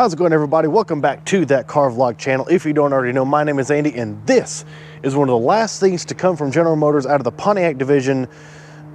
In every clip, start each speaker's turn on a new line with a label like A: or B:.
A: How's it going, everybody? Welcome back to that car vlog channel. If you don't already know, my name is Andy, and this is one of the last things to come from General Motors out of the Pontiac division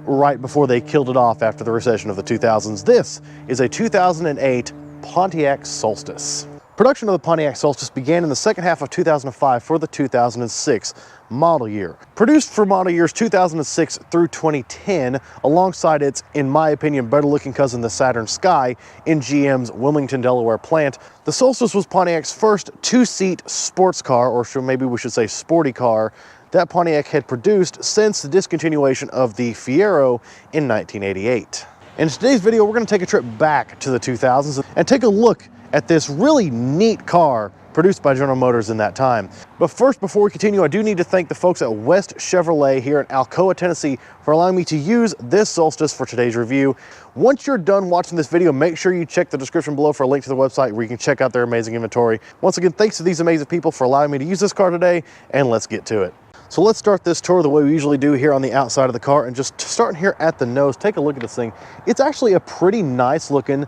A: right before they killed it off after the recession of the 2000s. This is a 2008 Pontiac Solstice. Production of the Pontiac Solstice began in the second half of 2005 for the 2006 model year. Produced for model years 2006 through 2010, alongside its, in my opinion, better looking cousin, the Saturn Sky, in GM's Wilmington, Delaware plant, the Solstice was Pontiac's first two-seat sports car, or maybe we should say sporty car, that Pontiac had produced since the discontinuation of the Fiero in 1988. In today's video, we're going to take a trip back to the 2000s and take a look at this really neat car produced by General Motors in that time. But first, before we continue, I do need to thank the folks at West Chevrolet here in Alcoa, Tennessee for allowing me to use this Solstice for today's review. Once you're done watching this video, make sure you check the description below for a link to the website where you can check out their amazing inventory. Once again, thanks to these amazing people for allowing me to use this car today, and let's get to it. So let's start this tour the way we usually do here on the outside of the car, and just starting here at the nose, take a look at this thing. It's actually a pretty nice looking,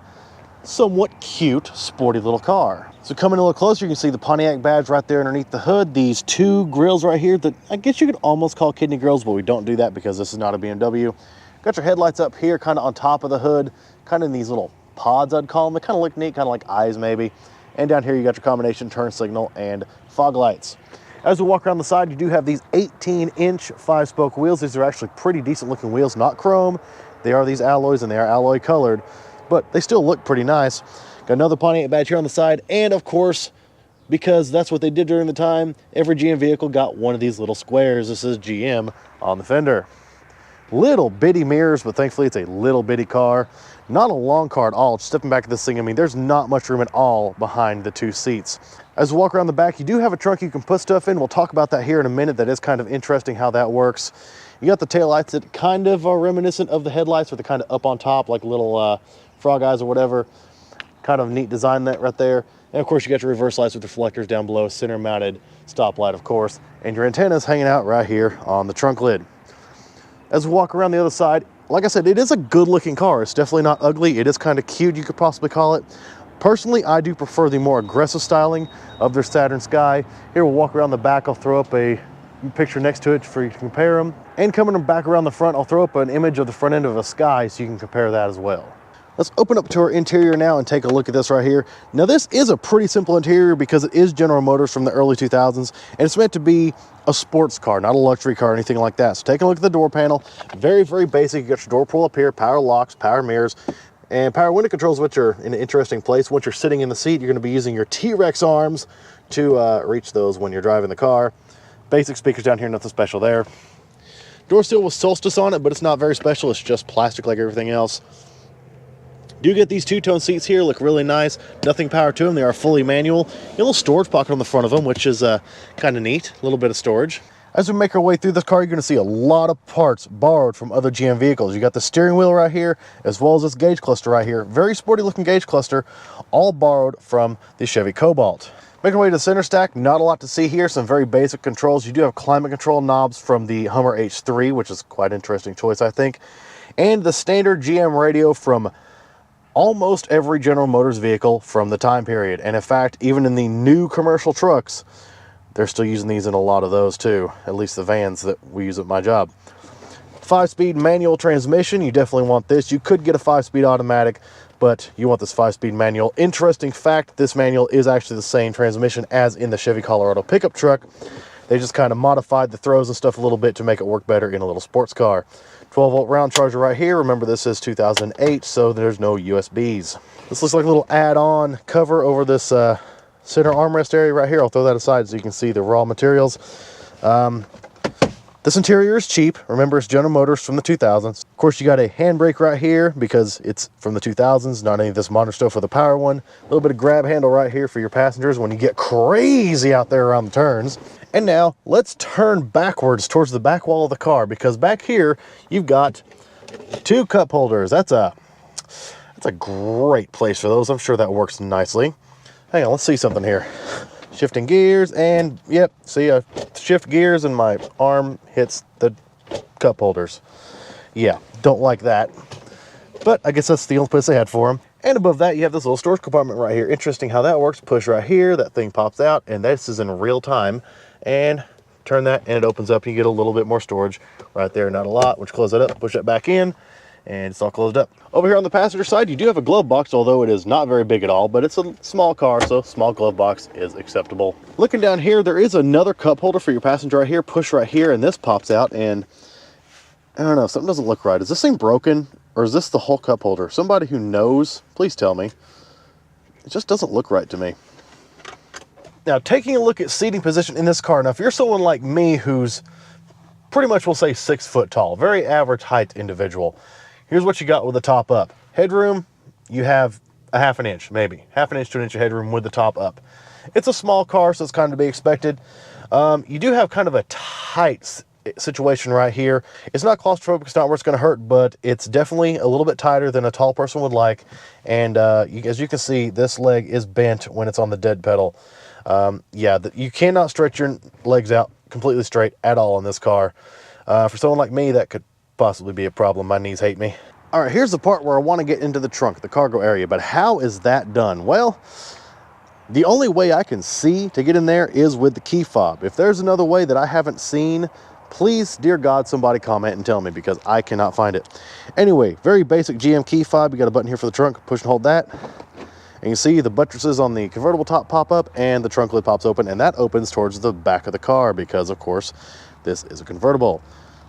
A: somewhat cute, sporty little car. So coming a little closer, you can see the Pontiac badge right there underneath the hood. These two grills right here that I guess you could almost call kidney grills, but we don't do that because this is not a BMW. Got your headlights up here, kind of on top of the hood, kind of in these little pods, I'd call them. They kind of look neat, kind of like eyes maybe. And down here, you got your combination turn signal and fog lights. As we walk around the side, you do have these 18-inch 5-spoke wheels. These are actually pretty decent looking wheels, not chrome. They are these alloys, and they are alloy colored, but they still look pretty nice. Got another Pontiac badge here on the side, and of course, because that's what they did during the time, every GM vehicle got one of these little squares. This is GM on the fender. Little bitty mirrors, but thankfully it's a little bitty car. Not a long car at all. Stepping back at this thing, I mean, there's not much room at all behind the two seats. As we walk around the back, you do have a trunk you can put stuff in. We'll talk about that here in a minute. That is kind of interesting how that works. You got the taillights that kind of are reminiscent of the headlights, with the kind of up on top, like little frog eyes or whatever. Kind of neat design that right there. And of course, you got your reverse lights with reflectors down below, center mounted stoplight, of course, and your antennas hanging out right here on the trunk lid. As we walk around the other side, like I said, it is a good looking car. It's definitely not ugly. It is kind of cute, you could possibly call it. Personally, I do prefer the more aggressive styling of their Saturn Sky. Here, we'll walk around the back. I'll throw up a picture next to it for you to compare them. And coming back around the front, I'll throw up an image of the front end of a Sky so you can compare that as well. Let's open up to our interior now and take a look at this right here. Now, this is a pretty simple interior because it is General Motors from the early 2000s, and it's meant to be a sports car, not a luxury car or anything like that. So take a look at the door panel. Very, very basic. You got your door pull up here, power locks, power mirrors, and power window controls, which are in an interesting place. Once you're sitting in the seat, you're going to be using your T-Rex arms to reach those when you're driving the car. Basic speakers down here, nothing special there. Door seal with Solstice on it, but it's not very special. It's just plastic like everything else. Do get these two-tone seats here, look really nice. Nothing power to them. They are fully manual. A little storage pocket on the front of them, which is kind of neat. A little bit of storage. As we make our way through this car, you're going to see a lot of parts borrowed from other GM vehicles. You got the steering wheel right here, as well as this gauge cluster right here. Very sporty looking gauge cluster, all borrowed from the Chevy Cobalt. Making our way to the center stack, not a lot to see here. Some very basic controls. You do have climate control knobs from the Hummer H3, which is quite an interesting choice, I think. And the standard GM radio from almost every General Motors vehicle from the time period. And in fact, even in the new commercial trucks, they're still using these in a lot of those too, at least the vans that we use at my job. 5-speed manual transmission, you definitely want this. You could get a 5-speed automatic, but you want this 5-speed manual. Interesting fact, this manual is actually the same transmission as in the Chevy Colorado pickup truck. They just kind of modified the throws and stuff a little bit to make it work better in a little sports car. 12-volt round charger right here. Remember, this is 2008, so there's no USBs. This looks like a little add-on cover over this center armrest area right here. I'll throw that aside so you can see the raw materials. This interior is cheap. Remember, it's General Motors from the 2000s. Of course, you got a handbrake right here because it's from the 2000s, not any of this modern stuff with a power one. A little bit of grab handle right here for your passengers when you get crazy out there around the turns. And now let's turn backwards towards the back wall of the car, because back here you've got two cup holders. That's a great place for those. I'm sure that works nicely. Hang on, let's see something here. Shifting gears, and yep, see, I shift gears and my arm hits the cup holders. Yeah, don't like that. But I guess that's the only place they had for them. And above that, you have this little storage compartment right here. Interesting how that works. Push right here, that thing pops out, and this is in real time. And turn that, and it opens up, and you get a little bit more storage right there. Not a lot. Once you close it up, push it back in, and it's all closed up. Over here on the passenger side, you do have a glove box, although it is not very big at all, but it's a small car, so small glove box is acceptable. Looking down here, there is another cup holder for your passenger right here. Push right here, and this pops out, and I don't know, something doesn't look right. Is this thing broken? Or is this the whole cup holder? Somebody who knows, please tell me. It just doesn't look right to me. Now, taking a look at seating position in this car. Now, if you're someone like me who's pretty much, we'll say 6 foot tall, very average height individual, here's what you got with the top up. Headroom, you have a ½ inch, maybe. ½ inch to an inch of headroom with the top up. It's a small car, so it's kind of to be expected. You do have kind of a tight situation right here. It's not claustrophobic, it's not where it's going to hurt, but it's definitely a little bit tighter than a tall person would like. And as you can see, this leg is bent when it's on the dead pedal. Yeah, you cannot stretch your legs out completely straight at all in this car. For someone like me, that could possibly be a problem. My knees hate me. All right, here's the part where I want to get into the trunk, the cargo area. But how is that done? Well, the only way I can see to get in there is with the key fob. If there's another way that I haven't seen, please, dear God, somebody comment and tell me, because I cannot find it. Anyway, very basic GM key fob. You got a button here for the trunk. Push and hold that. And you see the buttresses on the convertible top pop up, and the trunk lid pops open, and that opens towards the back of the car because, of course, this is a convertible.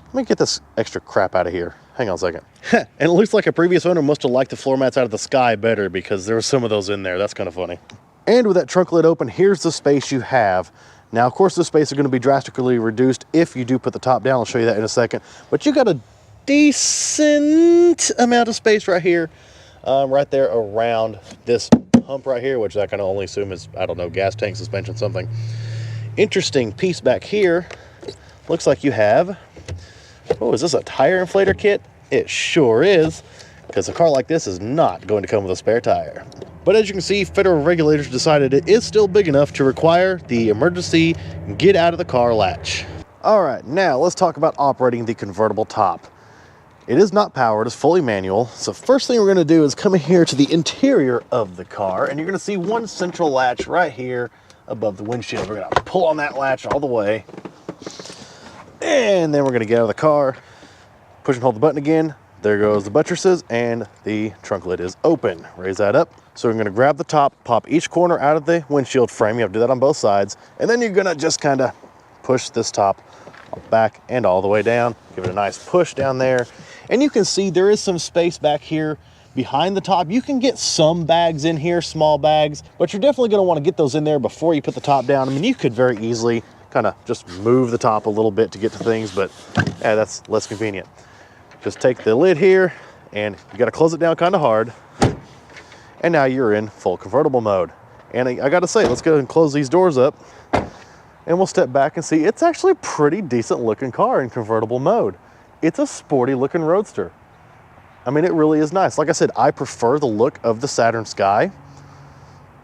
A: Let me get this extra crap out of here. Hang on a second. And it looks like a previous owner must have liked the floor mats out of the sky better, because there were some of those in there. That's kind of funny. And with that trunk lid open, here's the space you have. Now, of course, this space is going to be drastically reduced if you do put the top down. I'll show you that in a second. But you got a decent amount of space right here, right there around this hump right here, which I can only assume is, I don't know, gas tank suspension, something. Interesting piece back here. Looks like you have, oh, is this a tire inflator kit? It sure is, because a car like this is not going to come with a spare tire. But as you can see, federal regulators decided it is still big enough to require the emergency get out of the car latch. All right, now let's talk about operating the convertible top. It is not powered, it's fully manual. So first thing we're gonna do is come in here to the interior of the car, and you're gonna see one central latch right here above the windshield. We're gonna pull on that latch all the way. And then we're gonna get out of the car, push and hold the button again. There goes the buttresses, and the trunk lid is open. Raise that up. So we're gonna grab the top, pop each corner out of the windshield frame. You have to do that on both sides. And then you're gonna just kind of push this top back and all the way down. Give it a nice push down there. And you can see there is some space back here behind the top. You can get some bags in here, small bags, but you're definitely gonna wanna get those in there before you put the top down. I mean, you could very easily kind of just move the top a little bit to get to things, but yeah, that's less convenient. Just take the lid here, and you gotta close it down kind of hard. And now you're in full convertible mode. And I gotta say, let's go ahead and close these doors up, and we'll step back and see it's actually a pretty decent looking car in convertible mode. It's a sporty looking roadster. I mean, it really is nice. Like I said, I prefer the look of the Saturn Sky,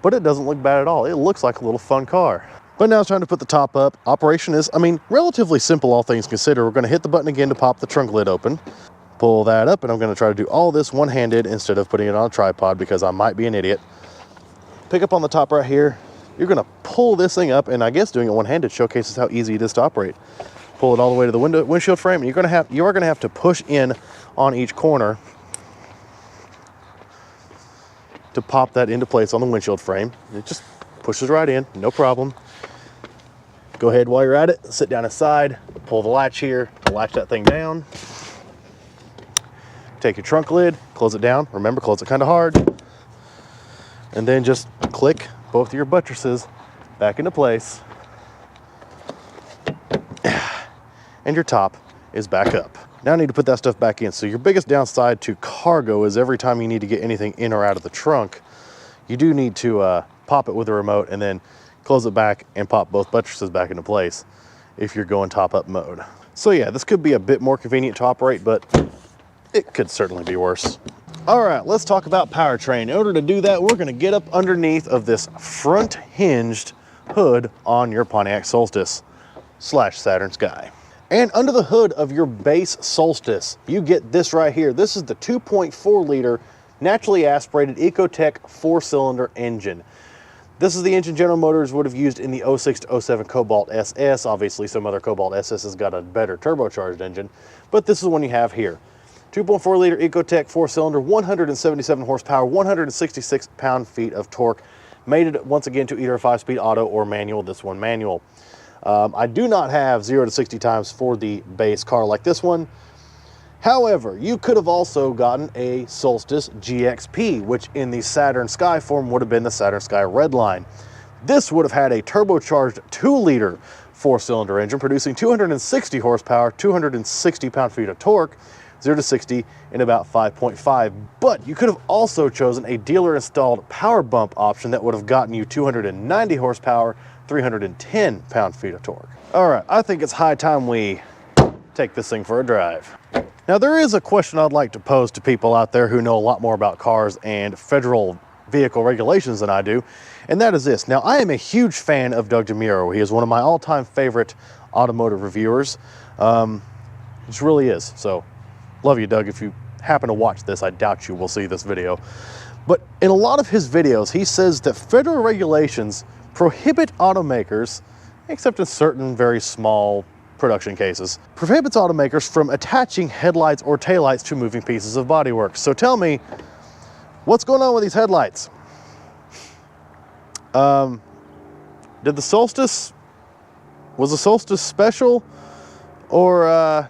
A: but it doesn't look bad at all. It looks like a little fun car. But now it's time to put the top up. Operation is, I mean, relatively simple, all things considered. We're gonna hit the button again to pop the trunk lid open. Pull that up, and I'm gonna try to do all this one-handed instead of putting it on a tripod, because I might be an idiot. Pick up on the top right here. You're gonna pull this thing up, and I guess doing it one-handed showcases how easy it is to operate. Pull it all the way to the windshield frame, and you are gonna have to push in on each corner to pop that into place on the windshield frame. It just pushes right in, no problem. Go ahead while you're at it, sit down aside, pull the latch here to latch that thing down. Take your trunk lid, close it down. Remember, close it kind of hard. And then just click both of your buttresses back into place. And your top is back up. Now I need to put that stuff back in. So your biggest downside to cargo is every time you need to get anything in or out of the trunk, you do need to pop it with a remote and then close it back and pop both buttresses back into place if you're going top up mode. So yeah, this could be a bit more convenient to operate, but it could certainly be worse. All right, let's talk about powertrain. In order to do that, we're gonna get up underneath of this front hinged hood on your Pontiac Solstice / Saturn Sky. And under the hood of your base Solstice, you get this right here. This is the 2.4 liter naturally aspirated Ecotec 4-cylinder engine. This is the engine General Motors would have used in the 06 to 07 Cobalt SS. Obviously, some other Cobalt SS has got a better turbocharged engine, but this is the one you have here. 2.4 liter Ecotec 4-cylinder, 177 horsepower, 166 pound-feet of torque. Mated once again to either a 5-speed auto or manual. This one manual. I do not have 0 to 60 times for the base car like this one. However, you could have also gotten a Solstice GXP, which in the Saturn Sky form would have been the Saturn Sky Redline. This would have had a turbocharged 2-liter 4-cylinder engine producing 260 horsepower, 260 pound-feet of torque, 0 to 60 in about 5.5. But you could have also chosen a dealer-installed power bump option that would have gotten you 290 horsepower, 310 pound-feet of torque. All right, I think it's high time we take this thing for a drive. Now, there is a question I'd like to pose to people out there who know a lot more about cars and federal vehicle regulations than I do, and that is this. Now, I am a huge fan of Doug DeMuro. He is one of my all-time favorite automotive reviewers. Just really is. So, love you, Doug. If you happen to watch this, I doubt you will see this video. But in a lot of his videos, he says that federal regulations prohibit automakers, except in certain very small production cases, prohibits automakers from attaching headlights or taillights to moving pieces of bodywork. So tell me, what's going on with these headlights? Was the Solstice special, or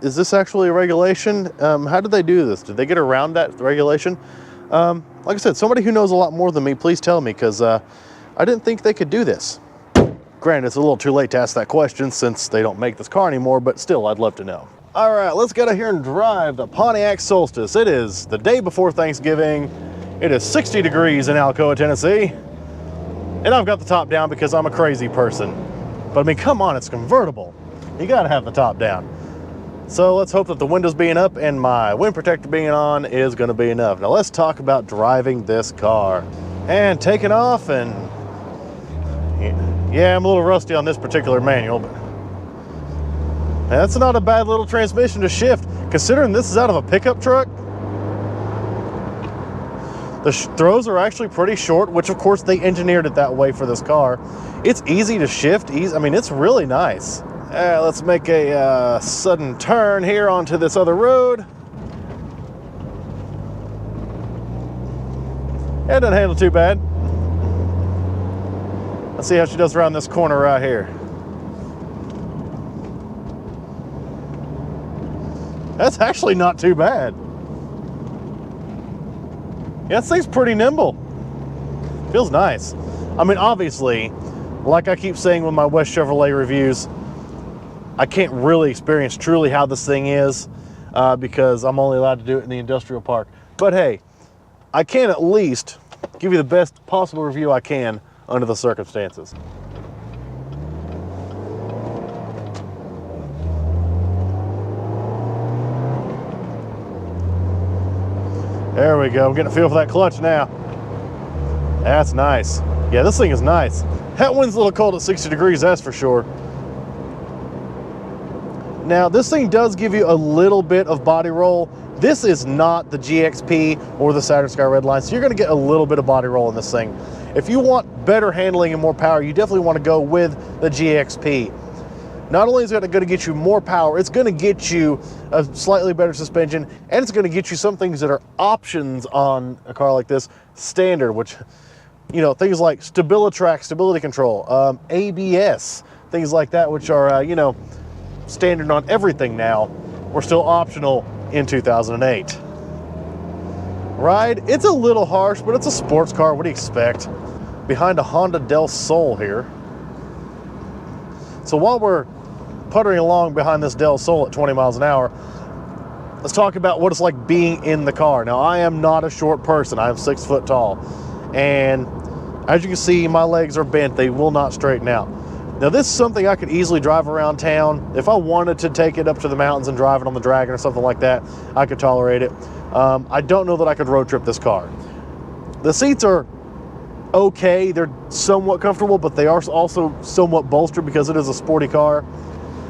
A: is this actually a regulation? How did they do this? Did they get around that regulation? Like I said, somebody who knows a lot more than me, please tell me, because I didn't think they could do this. Granted, it's a little too late to ask that question since they don't make this car anymore, but still, I'd love to know. All right, let's get out here and drive the Pontiac Solstice. It is the day before Thanksgiving. It is 60 degrees in Alcoa, Tennessee. And I've got the top down because I'm a crazy person. But I mean, come on, it's convertible. You gotta have the top down. So let's hope that the windows being up and my wind protector being on is gonna be enough. Now let's talk about driving this car. And taking off, and yeah, I'm a little rusty on this particular manual, but that's not a bad little transmission to shift, considering this is out of a pickup truck. The throws are actually pretty short, which of course they engineered it that way for this car. It's easy to shift, I mean, it's really nice. Let's make a sudden turn here onto this other road. It doesn't handle too bad. Let's see how she does around this corner right here. That's actually not too bad. Yeah, this thing's pretty nimble. Feels nice. I mean, obviously, like I keep saying with my West Chevrolet reviews, I can't really experience truly how this thing is because I'm only allowed to do it in the industrial park. But hey, I can at least give you the best possible review I can under the circumstances. There we go. I'm getting a feel for that clutch now. That's nice. Yeah, this thing is nice. That wind's a little cold at 60 degrees, that's for sure. Now, this thing does give you a little bit of body roll. This is not the GXP or the Saturn Sky Redline, so you're gonna get a little bit of body roll in this thing. If you want better handling and more power, you definitely want to go with the GXP. Not only is it going to get you more power, it's going to get you a slightly better suspension, and it's going to get you some things that are options on a car like this standard, which, you know, things like StabiliTrak, stability control, ABS, things like that, which are, you know, standard on everything now, were still optional in 2008. Ride, it's a little harsh, but it's a sports car. What do you expect? Behind a Honda Del Sol here. So while we're puttering along behind this Del Sol at 20 miles an hour, let's talk about what it's like being in the car. Now, I am not a short person. I am 6 foot tall. And as you can see, my legs are bent. They will not straighten out. Now, this is something I could easily drive around town. If I wanted to take it up to the mountains and drive it on the Dragon or something like that, I could tolerate it. I don't know that I could road trip this car. The seats are okay. They're somewhat comfortable, but they are also somewhat bolstered because it is a sporty car.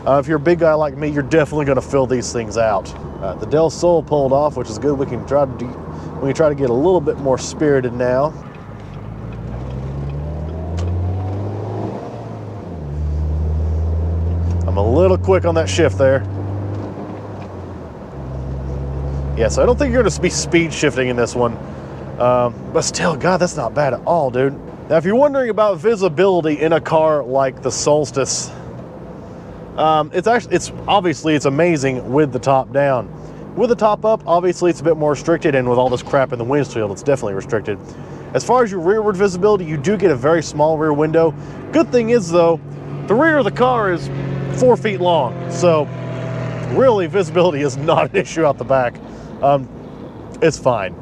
A: If you're a big guy like me, you're definitely going to fill these things out. The Del Sol pulled off, which is good. We can try to We can try to get a little bit more spirited now. I'm a little quick on that shift there. Yeah, so I don't think you're going to be speed shifting in this one. But still, God, that's not bad at all, dude. Now, if you're wondering about visibility in a car like the Solstice, it's obviously amazing with the top down. With the top up, obviously it's a bit more restricted, and with all this crap in the windshield, it's definitely restricted. As far as your rearward visibility, you do get a very small rear window. Good thing is, though, the rear of the car is 4 feet long, so really visibility is not an issue out the back. It's fine.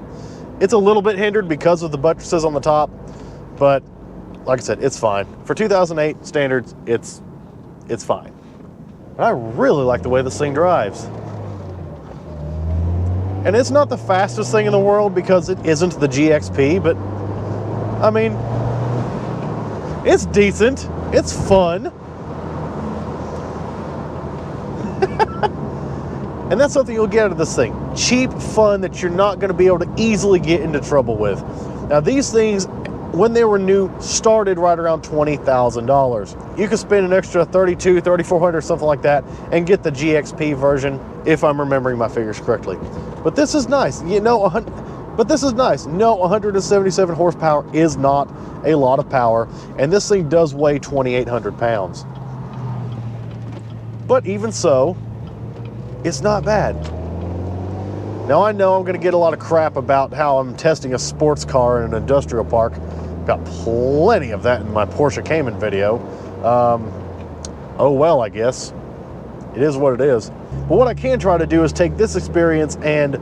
A: It's a little bit hindered because of the buttresses on the top, but like I said, it's fine. For 2008 standards, it's fine. And I really like the way this thing drives. And it's not the fastest thing in the world because it isn't the GXP, but I mean, it's decent. It's fun. And that's something you'll get out of this thing. Cheap fun that you're not going to be able to easily get into trouble with. Now, these things, when they were new, started right around $20,000. You could spend an extra $3,200, $3,400, something like that, and get the GXP version, if I'm remembering my figures correctly. But this is nice. You know, but this is nice. No, 177 horsepower is not a lot of power, and this thing does weigh 2,800 pounds. But even so, it's not bad. Now, I know I'm going to get a lot of crap about how I'm testing a sports car in an industrial park. Got plenty of that in my Porsche Cayman video. Oh well, I guess. It is what it is. But what I can try to do is take this experience and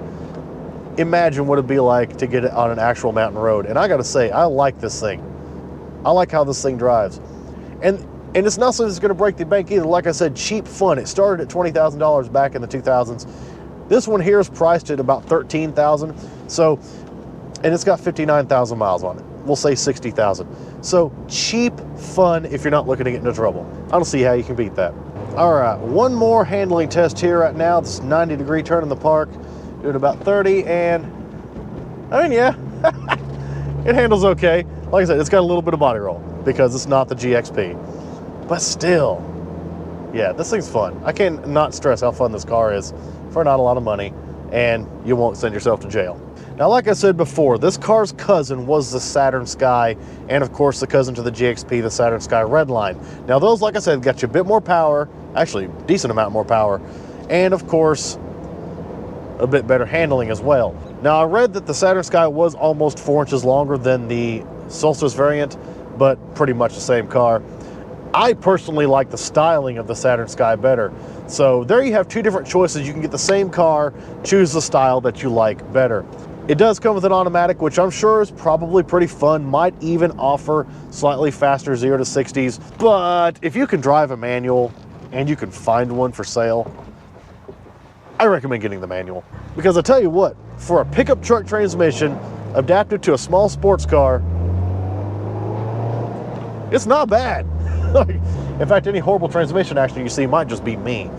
A: imagine what it'd be like to get it on an actual mountain road. And I got to say, I like this thing. I like how this thing drives. And it's not something that's going to break the bank either. Like I said, cheap fun. It started at $20,000 back in the 2000s. This one here is priced at about $13,000. So, and it's got 59,000 miles on it. We'll say 60,000. So cheap fun if you're not looking to get into trouble. I don't see how you can beat that. All right, one more handling test here right now. This 90-degree turn in the park, doing about 30, and I mean, yeah, it handles okay. Like I said, it's got a little bit of body roll because it's not the GXP. But still, yeah, this thing's fun. I can't not stress how fun this car is for not a lot of money, and you won't send yourself to jail. Now, like I said before, this car's cousin was the Saturn Sky, and of course the cousin to the GXP, the Saturn Sky Redline. Now those, like I said, got you a bit more power, actually a decent amount more power, and of course, a bit better handling as well. Now, I read that the Saturn Sky was almost 4 inches longer than the Solstice variant, but pretty much the same car. I personally like the styling of the Saturn Sky better. So there you have two different choices. You can get the same car, choose the style that you like better. It does come with an automatic, which I'm sure is probably pretty fun, might even offer slightly faster 0 to 60s. But if you can drive a manual and you can find one for sale, I recommend getting the manual. Because I tell you what, for a pickup truck transmission adapted to a small sports car, it's not bad. In fact, any horrible transmission action you see might just be me.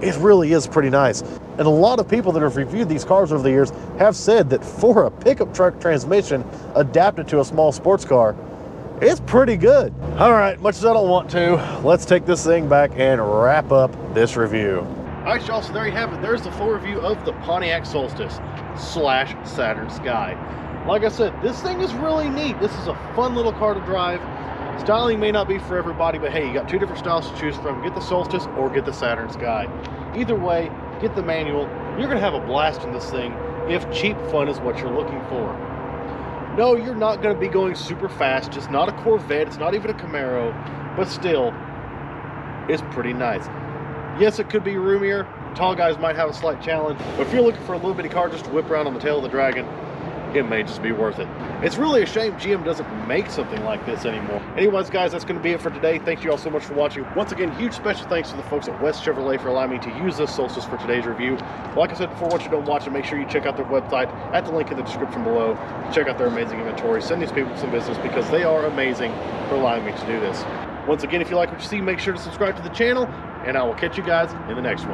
A: It really is pretty nice. And a lot of people that have reviewed these cars over the years have said that for a pickup truck transmission adapted to a small sports car, it's pretty good. All right, much as I don't want to, let's take this thing back and wrap up this review. All right, y'all, so there you have it. There's the full review of the Pontiac Solstice / Saturn Sky. Like I said, this thing is really neat. This is a fun little car to drive. Styling may not be for everybody, but hey, you got two different styles to choose from. Get the Solstice or get the Saturn Sky. Either way, get the manual. You're going to have a blast in this thing if cheap fun is what you're looking for. No, you're not going to be going super fast. It's not a Corvette. It's not even a Camaro. But still, it's pretty nice. Yes, it could be roomier. Tall guys might have a slight challenge. But if you're looking for a little bitty car just to whip around on the tail of the Dragon, it may just be worth it. It's really a shame GM doesn't make something like this anymore. Anyways, guys, that's going to be it for today. Thank you all so much for watching. Once again, huge special thanks to the folks at West Chevrolet for allowing me to use this Solstice for today's review. Like I said before, once you're done watching, make sure you check out their website at the link in the description below. Check out their amazing inventory. Send these people some business because they are amazing for allowing me to do this. Once again, if you like what you see, make sure to subscribe to the channel, and I will catch you guys in the next one.